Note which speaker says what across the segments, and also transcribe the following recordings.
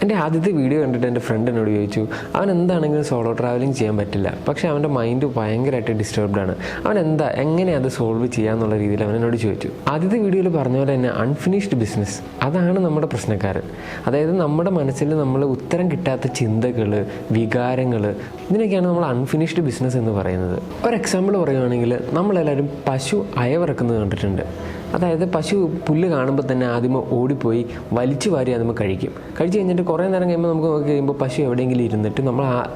Speaker 1: എൻ്റെ ആദ്യത്തെ വീഡിയോ കണ്ടിട്ട് എൻ്റെ ഫ്രണ്ട് എന്നോട് ചോദിച്ചു, അവൻ എന്താണെങ്കിലും സോളോ ട്രാവലിംഗ് ചെയ്യാൻ പറ്റില്ല, പക്ഷേ അവൻ്റെ മൈൻഡ് ഭയങ്കരമായിട്ട് ഡിസ്റ്റർബ്ഡാണ്, എങ്ങനെയാണ് അത് സോൾവ് ചെയ്യാന്നുള്ള രീതിയിൽ അവൻ എന്നോട് ചോദിച്ചു. ആദ്യത്തെ വീഡിയോയിൽ പറഞ്ഞ പോലെ തന്നെ അൺഫിനിഷ്ഡ് ബിസിനസ്, അതാണ് നമ്മുടെ പ്രശ്നക്കാരൻ. അതായത് നമ്മുടെ മനസ്സിൽ നമ്മൾ ഉത്തരം കിട്ടാത്ത ചിന്തകൾ, വികാരങ്ങൾ, ഇതിനൊക്കെയാണ് നമ്മൾ അൺഫിനിഷ്ഡ് ബിസിനസ് എന്ന് പറയുന്നത്. ഒരു എക്സാമ്പിൾ പറയുകയാണെങ്കിൽ, നമ്മളെല്ലാവരും പശു അയവിറക്കുന്നത് കണ്ടിട്ടുണ്ട്. അതായത് പശു പുല്ല് കാണുമ്പോൾ തന്നെ ആദ്യമേ ഓടിപ്പോയി വലിച്ചു വാരി ആദ്യമേ കഴിക്കും. കഴിച്ച് കഴിഞ്ഞിട്ട് കുറേ നേരം കഴിയുമ്പോൾ നമുക്ക് നോക്കി കഴിയുമ്പോൾ പശു എവിടെയെങ്കിലും ഇരുന്നിട്ട്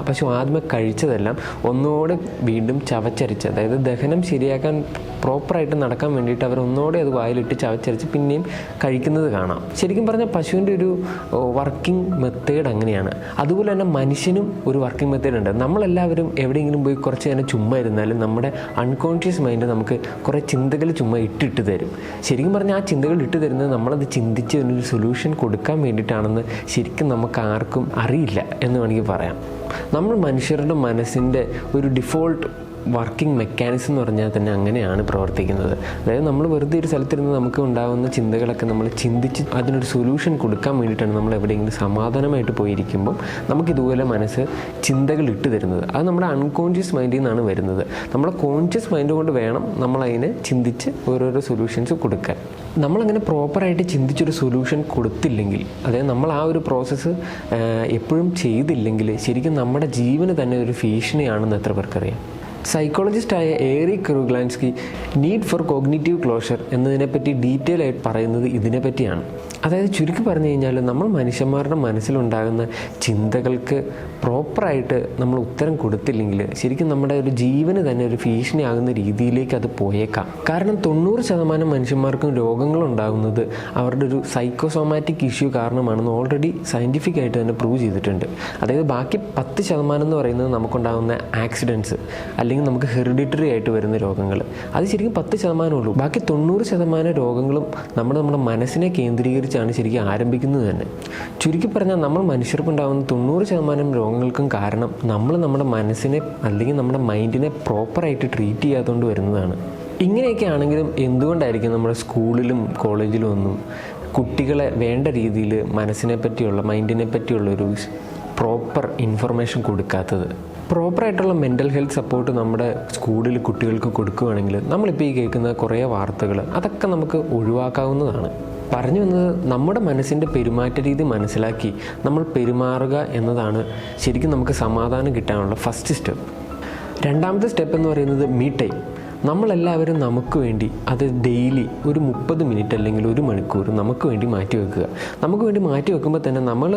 Speaker 1: പശു ആദ്യമേ കഴിച്ചതെല്ലാം ഒന്നുകൂടെ വീണ്ടും ചവച്ചരിച്ച്, അതായത് ദഹനം ശരിയാക്കാൻ പ്രോപ്പറായിട്ട് നടക്കാൻ വേണ്ടിയിട്ട് അവർ ഒന്നുകൂടെ അത് വായിലിട്ട് ചവച്ചരിച്ച് പിന്നെയും കഴിക്കുന്നത് കാണാം. ശരിക്കും പറഞ്ഞാൽ പശുവിൻ്റെ ഒരു വർക്കിംഗ് മെത്തേഡ് അങ്ങനെയാണ്. അതുപോലെ തന്നെ മനുഷ്യനും ഒരു വർക്കിംഗ് മെത്തേഡ് ഉണ്ട്. നമ്മളെല്ലാവരും എവിടെയെങ്കിലും പോയി കുറച്ച് നേരം ചുമ്മാ ഇരുന്നാലും നമ്മുടെ അൺകോൺഷ്യസ് മൈൻഡ് നമുക്ക് കുറേ ചിന്തകൾ ചുമ്മാ ഇട്ടിട്ട് തരും. ശരിക്കും പറഞ്ഞാൽ ആ ചിന്തകൾ ഇട്ട് തരുന്നത് നമ്മളത് ചിന്തിച്ച് ഒരു സൊല്യൂഷൻ കൊടുക്കാൻ വേണ്ടിയിട്ടാണെന്ന് ശരിക്കും നമുക്ക് ആർക്കും അറിയില്ല എന്ന് വേണമെങ്കിൽ പറയാം. നമ്മൾ മനുഷ്യരുടെ മനസ്സിൻ്റെ ഒരു ഡിഫോൾട്ട് വർക്കിംഗ് മെക്കാനിസം എന്ന് പറഞ്ഞാൽ തന്നെ അങ്ങനെയാണ് പ്രവർത്തിക്കുന്നത്. അതായത് നമ്മൾ വെറുതെ ഒരു സ്ഥലത്തിരുന്ന് നമുക്ക് ഉണ്ടാകുന്ന ചിന്തകളൊക്കെ നമ്മൾ ചിന്തിച്ച് അതിനൊരു സൊല്യൂഷൻ കൊടുക്കാൻ വേണ്ടിയിട്ടാണ് നമ്മൾ എവിടെയെങ്കിലും സമാധാനമായിട്ട് പോയിരിക്കുമ്പം നമുക്കിതുപോലെ മനസ്സ് ചിന്തകൾ ഇട്ട് തരുന്നത്. അത് നമ്മുടെ അൺകോൺഷ്യസ് മൈൻഡിൽ നിന്നാണ് വരുന്നത്. നമ്മുടെ കോൺഷ്യസ് മൈൻഡ് കൊണ്ട് വേണം നമ്മളതിനെ ചിന്തിച്ച് ഓരോരോ സൊല്യൂഷൻസ് കൊടുക്കാൻ. നമ്മളങ്ങനെ പ്രോപ്പറായിട്ട് ചിന്തിച്ചൊരു സൊല്യൂഷൻ കൊടുത്തില്ലെങ്കിൽ, അതായത് നമ്മൾ ആ ഒരു പ്രോസസ്സ് എപ്പോഴും ചെയ്തില്ലെങ്കിൽ ശരിക്കും നമ്മുടെ ജീവന് തന്നെ ഒരു ഭീഷണിയാണെന്ന് എത്ര പേർക്കറിയാം. സൈക്കോളജിസ്റ്റായ Eric Kruglanski need for cognitive closure എന്നതിനെപ്പറ്റി ഡീറ്റെയിൽ ആയിട്ട് പറയുന്നത് ഇതിനെപ്പറ്റിയാണ്. അതായത് ചുരുക്കി പറഞ്ഞു കഴിഞ്ഞാൽ, നമ്മൾ മനുഷ്യന്മാരുടെ മനസ്സിലുണ്ടാകുന്ന ചിന്തകൾക്ക് പ്രോപ്പറായിട്ട് നമ്മൾ ഉത്തരം കൊടുത്തില്ലെങ്കിൽ ശരിക്കും നമ്മുടെ ഒരു ജീവന് തന്നെ ഒരു ഭീഷണിയാകുന്ന രീതിയിലേക്ക് അത് പോയേക്കാം. കാരണം 90% മനുഷ്യന്മാർക്കും രോഗങ്ങളുണ്ടാകുന്നത് അവരുടെ ഒരു സൈക്കോസോമാറ്റിക് ഇഷ്യൂ കാരണമാണെന്ന് ഓൾറെഡി സയൻറ്റിഫിക് ആയിട്ട് തന്നെ പ്രൂവ് ചെയ്തിട്ടുണ്ട്. അതായത് ബാക്കി 10% എന്ന് പറയുന്നത് നമുക്കുണ്ടാകുന്ന ആക്സിഡൻറ്റ്സ് അല്ലെങ്കിൽ നമുക്ക് ഹെറിഡിറ്ററി ആയിട്ട് വരുന്ന രോഗങ്ങൾ, അത് ശരിക്കും 10% ഉള്ളൂ. ബാക്കി 90% രോഗങ്ങളും നമ്മുടെ മനസ്സിനെ കേന്ദ്രീകരിച്ചാണ് ശരിക്കും ആരംഭിക്കുന്നത് തന്നെ. ചുരുക്കി പറഞ്ഞാൽ, നമ്മൾ മനുഷ്യർക്കുണ്ടാകുന്ന 90% രോഗങ്ങൾക്കും കാരണം നമ്മൾ നമ്മുടെ മനസ്സിനെ അല്ലെങ്കിൽ നമ്മുടെ മൈൻഡിനെ പ്രോപ്പറായിട്ട് ട്രീറ്റ് ചെയ്യാത്തതുകൊണ്ട് വരുന്നതാണ്. ഇങ്ങനെയൊക്കെ ആണെങ്കിലും എന്തുകൊണ്ടായിരിക്കും നമ്മുടെ സ്കൂളിലും കോളേജിലും ഒന്നും കുട്ടികളെ വേണ്ട രീതിയിൽ മനസ്സിനെ പറ്റിയുള്ള, മൈൻഡിനെ പറ്റിയുള്ള ഒരു പ്രോപ്പർ ഇൻഫർമേഷൻ കൊടുക്കാത്തത്? പ്രോപ്പറായിട്ടുള്ള മെൻ്റൽ ഹെൽത്ത് സപ്പോർട്ട് നമ്മുടെ സ്കൂളിൽ കുട്ടികൾക്ക് കൊടുക്കുകയാണെങ്കിൽ നമ്മളിപ്പോൾ ഈ കേൾക്കുന്ന കുറേ വാർത്തകൾ അതൊക്കെ നമുക്ക് ഒഴിവാക്കാവുന്നതാണ്. പറഞ്ഞു വന്നത്, നമ്മുടെ മനസ്സിൻ്റെ പെരുമാറ്റ രീതി മനസ്സിലാക്കി നമ്മൾ പെരുമാറുക എന്നതാണ് ശരിക്കും നമുക്ക് സമാധാനം കിട്ടാനുള്ള ഫസ്റ്റ് സ്റ്റെപ്പ്. രണ്ടാമത്തെ സ്റ്റെപ്പ് എന്ന് പറയുന്നത് മീ ടൈം. നമ്മളെല്ലാവരും നമുക്ക് വേണ്ടി അത് ഡെയിലി ഒരു 30 മിനിറ്റ് അല്ലെങ്കിൽ 1 മണിക്കൂർ നമുക്ക് വേണ്ടി മാറ്റി വെക്കുക. നമുക്ക് വേണ്ടി മാറ്റി വെക്കുമ്പോൾ തന്നെ നമ്മൾ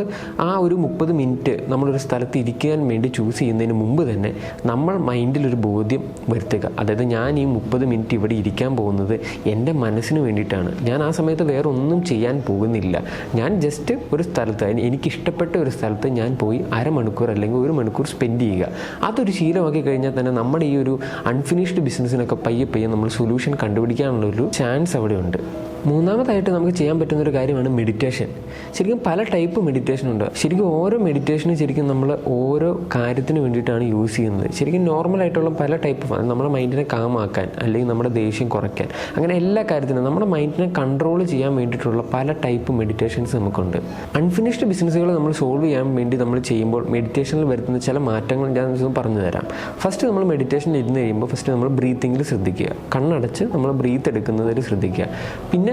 Speaker 1: ആ ഒരു 30 മിനിറ്റ് നമ്മളൊരു സ്ഥലത്ത് ഇരിക്കാൻ വേണ്ടി ചൂസ് ചെയ്യുന്നതിന് മുമ്പ് തന്നെ നമ്മൾ മൈൻഡിലൊരു ബോധ്യം വരുത്തുക. അതായത് ഞാൻ ഈ 30 മിനിറ്റ് ഇവിടെ ഇരിക്കാൻ പോകുന്നത് എൻ്റെ മനസ്സിന് വേണ്ടിയിട്ടാണ്. ഞാൻ ആ സമയത്ത് വേറെ ഒന്നും ചെയ്യാൻ പോകുന്നില്ല. ഞാൻ ജസ്റ്റ് ഒരു സ്ഥലത്ത്, എനിക്കിഷ്ടപ്പെട്ട ഒരു സ്ഥലത്ത് ഞാൻ പോയി 1/2 മണിക്കൂർ അല്ലെങ്കിൽ 1 മണിക്കൂർ സ്പെൻഡ് ചെയ്യുക. അതൊരു ശീലമാക്കി കഴിഞ്ഞാൽ തന്നെ നമ്മുടെ ഈ ഒരു അൺഫിനിഷ്ഡ് ബിസിനസ്സിനൊക്കെ പയ്യെ നമ്മൾ സൊല്യൂഷൻ കണ്ടുപിടിക്കാനുള്ളൊരു ചാൻസ് അവിടെ ഉണ്ട്. മൂന്നാമതായിട്ട് നമുക്ക് ചെയ്യാൻ പറ്റുന്നൊരു കാര്യമാണ് മെഡിറ്റേഷൻ. ശരിക്കും പല ടൈപ്പ് മെഡിറ്റേഷൻ ഉണ്ട്. ശരിക്കും ഓരോ മെഡിറ്റേഷനും ശരിക്കും നമ്മൾ ഓരോ കാര്യത്തിന് വേണ്ടിയിട്ടാണ് യൂസ് ചെയ്യുന്നത്. ശരിക്കും നോർമലായിട്ടുള്ള പല ടൈപ്പ്, നമ്മുടെ മൈൻഡിനെ കാമാക്കാൻ അല്ലെങ്കിൽ നമ്മുടെ ദേഷ്യം കുറയ്ക്കാൻ, അങ്ങനെ എല്ലാ കാര്യത്തിനും നമ്മുടെ മൈൻഡിനെ കൺട്രോൾ ചെയ്യാൻ വേണ്ടിയിട്ടുള്ള പല ടൈപ്പ് മെഡിറ്റേഷൻസ് നമുക്കുണ്ട്. അൺഫിനിഷ്ഡ് ബിസിനസ്സുകൾ നമ്മൾ സോൾവ് ചെയ്യാൻ വേണ്ടി നമ്മൾ ചെയ്യുമ്പോൾ മെഡിറ്റേഷനിൽ വരുത്തുന്ന ചില മാറ്റങ്ങൾ ഞാൻ പറഞ്ഞു തരാം. ഫസ്റ്റ് നമ്മൾ മെഡിറ്റേഷനിൽ ഇരുന്ന് കഴിയുമ്പോൾ ഫസ്റ്റ് നമ്മൾ ബ്രീത്തിങ്ങിൽ ശ്രദ്ധിക്കുക. കണ്ണടച്ച് നമ്മൾ ബ്രീത്ത് എടുക്കുന്നതിൽ ശ്രദ്ധിക്കുക. പിന്നെ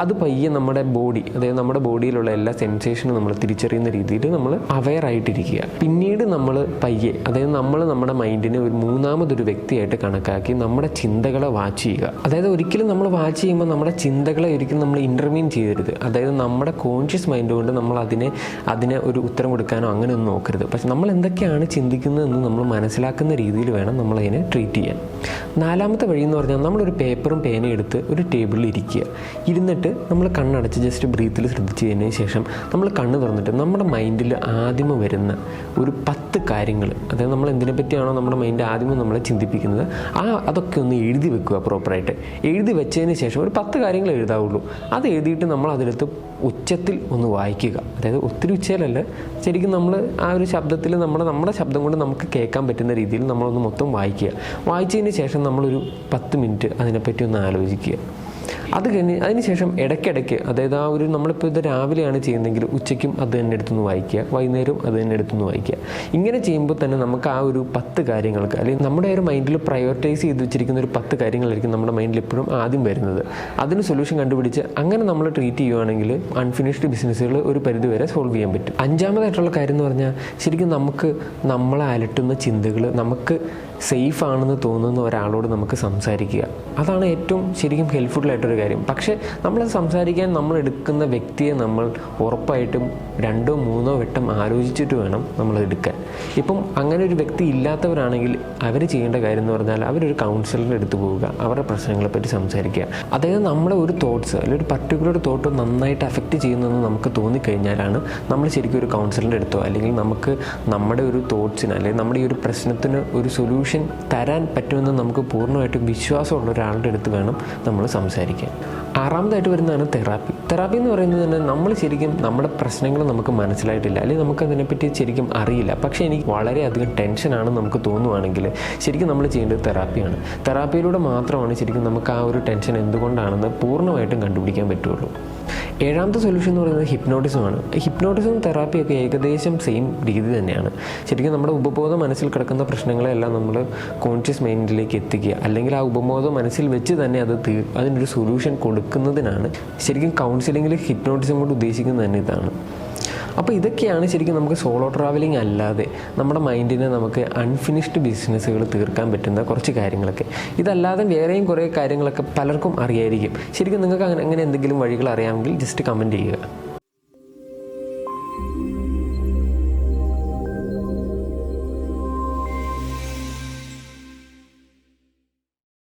Speaker 1: അത് പയ്യെ നമ്മുടെ ബോഡി, അതായത് നമ്മുടെ ബോഡിയിലുള്ള എല്ലാ സെൻസേഷനും നമ്മൾ തിരിച്ചറിയുന്ന രീതിയിൽ നമ്മൾ അവെയർ ആയിട്ടിരിക്കുക. പിന്നീട് നമ്മൾ പയ്യെ, അതായത് നമ്മൾ നമ്മുടെ മൈൻഡിനെ ഒരു മൂന്നാമതൊരു വ്യക്തിയായിട്ട് കണക്കാക്കി നമ്മുടെ ചിന്തകളെ വാച്ച് ചെയ്യുക. അതായത് ഒരിക്കലും നമ്മൾ വാച്ച് ചെയ്യുമ്പോൾ നമ്മുടെ ചിന്തകളെ ഒരിക്കലും നമ്മൾ ഇൻ്റർവീൻ ചെയ്യരുത്. അതായത് നമ്മുടെ കോൺഷ്യസ് മൈൻഡ് കൊണ്ട് നമ്മൾ അതിനെ ഒരു ഉത്തരം കൊടുക്കാനോ അങ്ങനെ ഒന്നും നോക്കരുത്. പക്ഷെ നമ്മൾ എന്തൊക്കെയാണ് ചിന്തിക്കുന്നതെന്ന് നമ്മൾ മനസ്സിലാക്കുന്ന രീതിയിൽ വേണം നമ്മളതിനെ ട്രീറ്റ് ചെയ്യാൻ. നാലാമത്തെ വഴി എന്ന് പറഞ്ഞാൽ, നമ്മളൊരു പേപ്പറും പേനയും എടുത്ത് ഒരു ടേബിളിൽ ഇരിക്കുക. ഇരുന്നിട്ട് നമ്മൾ കണ്ണടച്ച് ജസ്റ്റ് ബ്രീത്തിൽ ശ്രദ്ധിച്ചതിന് ശേഷം നമ്മൾ കണ്ണ് തുറന്നിട്ട് നമ്മുടെ മൈൻഡിൽ ആദ്യമേ വരുന്ന ഒരു 10 കാര്യങ്ങൾ, അതായത് നമ്മൾ എന്തിനെ പറ്റിയാണോ നമ്മുടെ മൈൻഡ് ആദ്യമേ നമ്മളെ ചിന്തിപ്പിക്കുന്നത്, അതൊക്കെ ഒന്ന് എഴുതി വെക്കുക. പ്രോപ്പറായിട്ട് എഴുതി വെച്ചതിന് ശേഷം ഒരു 10 കാര്യങ്ങൾ എഴുതാവുള്ളൂ. അത് എഴുതിയിട്ട് നമ്മൾ അതിനകത്ത് ഉച്ചത്തിൽ ഒന്ന് വായിക്കുക. അതായത് ഒത്തിരി ഉച്ചയിലല്ല, ശരിക്കും നമ്മൾ ആ ഒരു ശബ്ദത്തിൽ നമ്മുടെ ശബ്ദം കൊണ്ട് നമുക്ക് കേൾക്കാൻ പറ്റുന്ന രീതിയിൽ നമ്മളൊന്ന് മൊത്തം വായിക്കുക. വായിച്ചതിന് ശേഷം നമ്മളൊരു 10 മിനിറ്റ് അതിനെപ്പറ്റി ഒന്ന് ആലോചിക്കുക. അത് കഴിഞ്ഞ് അതിനുശേഷം ഇടയ്ക്കിടയ്ക്ക്, അതായത് ആ ഒരു നമ്മളിപ്പോൾ ഇത് രാവിലെയാണ് ചെയ്യുന്നതെങ്കിൽ ഉച്ചയ്ക്കും അത് തന്നെ എടുത്തുനിന്ന് വായിക്കുക, വൈകുന്നേരവും അത് തന്നെ എടുത്തുനിന്ന് വായിക്കുക. ഇങ്ങനെ ചെയ്യുമ്പോൾ തന്നെ നമുക്ക് ആ ഒരു 10 കാര്യങ്ങൾക്ക്, അല്ലെങ്കിൽ നമ്മുടെ ഒരു മൈൻഡിൽ പ്രയോറിറ്റൈസ് ചെയ്ത് വെച്ചിരിക്കുന്ന ഒരു 10 കാര്യങ്ങളായിരിക്കും നമ്മുടെ മൈൻഡിൽ എപ്പോഴും ആദ്യം വരുന്നത്. അതിന് സൊല്യൂഷൻ കണ്ടുപിടിച്ച് അങ്ങനെ നമ്മൾ ട്രീറ്റ് ചെയ്യുവാണെങ്കിൽ അൺഫിനിഷ്ഡ് ബിസിനസ്സുകൾ ഒരു പരിധിവരെ സോൾവ് ചെയ്യാൻ പറ്റും. 5ാമതായിട്ടുള്ള കാര്യം എന്ന് പറഞ്ഞാൽ, ശരിക്കും നമുക്ക് നമ്മളെ അലട്ടുന്ന ചിന്തകൾ, നമുക്ക് സേഫ് ആണെന്ന് തോന്നുന്ന ഒരാളോട് നമുക്ക് സംസാരിക്കുക. അതാണ് ഏറ്റവും ശരിക്കും ഹെൽപ്ഫുള്ളായിട്ടൊരു കാര്യം. പക്ഷേ നമ്മളത് സംസാരിക്കാൻ നമ്മൾ എടുക്കുന്ന വ്യക്തിയെ നമ്മൾ ഉറപ്പായിട്ടും 2 or 3 വട്ടം ആലോചിച്ചിട്ട് വേണം നമ്മളത് എടുക്കാൻ. ഇപ്പം അങ്ങനെ ഒരു വ്യക്തി ഇല്ലാത്തവരാണെങ്കിൽ അവർ ചെയ്യേണ്ട കാര്യം എന്ന് പറഞ്ഞാൽ അവരൊരു കൗൺസിലറിൻ്റെ അടുത്ത് പോവുക, അവരുടെ പ്രശ്നങ്ങളെപ്പറ്റി സംസാരിക്കുക. അതായത് നമ്മുടെ ഒരു തോട്ട്സ് അല്ലെങ്കിൽ ഒരു പർട്ടിക്കുലർ തോട്ട് നന്നായിട്ട് അഫക്റ്റ് ചെയ്യുന്നതെന്ന് നമുക്ക് തോന്നിക്കഴിഞ്ഞാലാണ് നമ്മൾ ശരിക്കും ഒരു കൗൺസിലറിൻ്റെ അടുത്തോ, അല്ലെങ്കിൽ നമുക്ക് നമ്മുടെ ഒരു തോട്ട്സിന് അല്ലെങ്കിൽ നമ്മുടെ ഈ ഒരു പ്രശ്നത്തിന് ഒരു സൊല്യൂഷൻ തരാൻ പറ്റുമെന്ന് നമുക്ക് പൂർണ്ണമായിട്ടും വിശ്വാസമുള്ള ഒരാളുടെ അടുത്ത് വേണം നമ്മൾ സംസാരിക്കാൻ. 6ാമതായിട്ട് വരുന്നതാണ് തെറാപ്പി. തെറാപ്പി എന്ന് പറയുന്നത് തന്നെ നമ്മൾ ശരിക്കും നമ്മുടെ പ്രശ്നങ്ങൾ നമുക്ക് മനസ്സിലായിട്ടില്ല, അല്ലെങ്കിൽ നമുക്കതിനെപ്പറ്റി ശരിക്കും അറിയില്ല, പക്ഷേ എനിക്ക് വളരെയധികം ടെൻഷനാണെന്ന് നമുക്ക് തോന്നുവാണെങ്കിൽ ശരിക്കും നമ്മൾ ചെയ്യേണ്ടത് തെറാപ്പിയാണ്. തെറാപ്പിയിലൂടെ മാത്രമാണ് ശരിക്കും നമുക്ക് ആ ഒരു ടെൻഷൻ എന്തുകൊണ്ടാണെന്ന് പൂർണ്ണമായിട്ടും കണ്ടുപിടിക്കാൻ പറ്റുള്ളൂ. 7ാമത്തെ സൊല്യൂഷൻ എന്ന് പറയുന്നത് ഹിപ്നോട്ടിസമാണ്. ഹിപ്നോട്ടിസം തെറാപ്പിയൊക്കെ ഏകദേശം സെയിം രീതി തന്നെയാണ്. ശരിക്കും നമ്മുടെ ഉപബോധ മനസ്സിൽ കിടക്കുന്ന പ്രശ്നങ്ങളെല്ലാം നമ്മൾ കോൺഷ്യസ് മൈൻഡിലേക്ക് എത്തിക്കുക, അല്ലെങ്കിൽ ആ ഉപബോധ മനസ്സിൽ വെച്ച് തന്നെ അതിനൊരു സൊല്യൂഷൻ കൊടുക്കുന്നതിനാണ് ശരിക്കും കൗൺസിലിങ്ങിൽ ഹിപ്നോട്ടിസം കൊണ്ട് ഉദ്ദേശിക്കുന്നത് തന്നെ ഇതാണ്. അപ്പോൾ ഇതൊക്കെയാണ് ശരിക്കും നമുക്ക് സോളോ ട്രാവലിംഗ് അല്ലാതെ നമ്മുടെ മൈൻഡിനെ നമുക്ക് അൺഫിനിഷ്ഡ് ബിസിനസ്സുകൾ തീർക്കാൻ പറ്റുന്ന കുറച്ച് കാര്യങ്ങളൊക്കെ. ഇതല്ലാതെ വേറെയും കുറേ കാര്യങ്ങളൊക്കെ പലർക്കും അറിയായിരിക്കും. ശരിക്കും നിങ്ങൾക്ക് അങ്ങനെ എന്തെങ്കിലും വഴികൾ അറിയാമെങ്കിൽ ജസ്റ്റ് കമൻറ്റ് ചെയ്യുക.